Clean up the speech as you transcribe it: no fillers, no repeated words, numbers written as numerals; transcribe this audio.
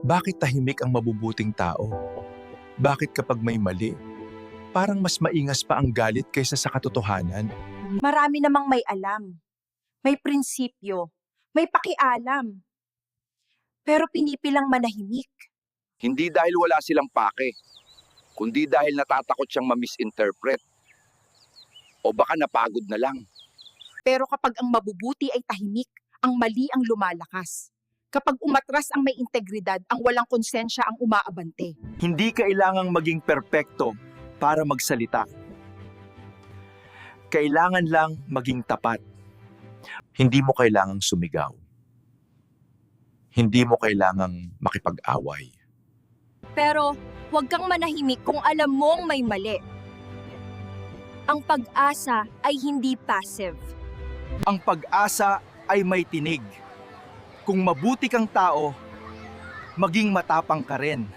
Bakit tahimik ang mabubuting tao? Bakit kapag may mali, parang mas maingas pa ang galit kaysa sa katotohanan? Marami namang may alam, may prinsipyo, may pakialam, pero pinipilang manahimik. Hindi dahil wala silang pake, kundi dahil natatakot siyang ma-misinterpret. O baka napagod na lang. Pero kapag ang mabubuti ay tahimik, ang mali ang lumalakas. Kapag umatras ang may integridad, ang walang konsensya ang umaabante. Hindi kailangang maging perpekto para magsalita. Kailangan lang maging tapat. Hindi mo kailangang sumigaw. Hindi mo kailangang makipag-away. Pero huwag kang manahimik kung alam mong may mali. Ang pag-asa ay hindi passive. Ang pag-asa ay may tinig. Kung mabuti kang tao, maging matapang ka rin.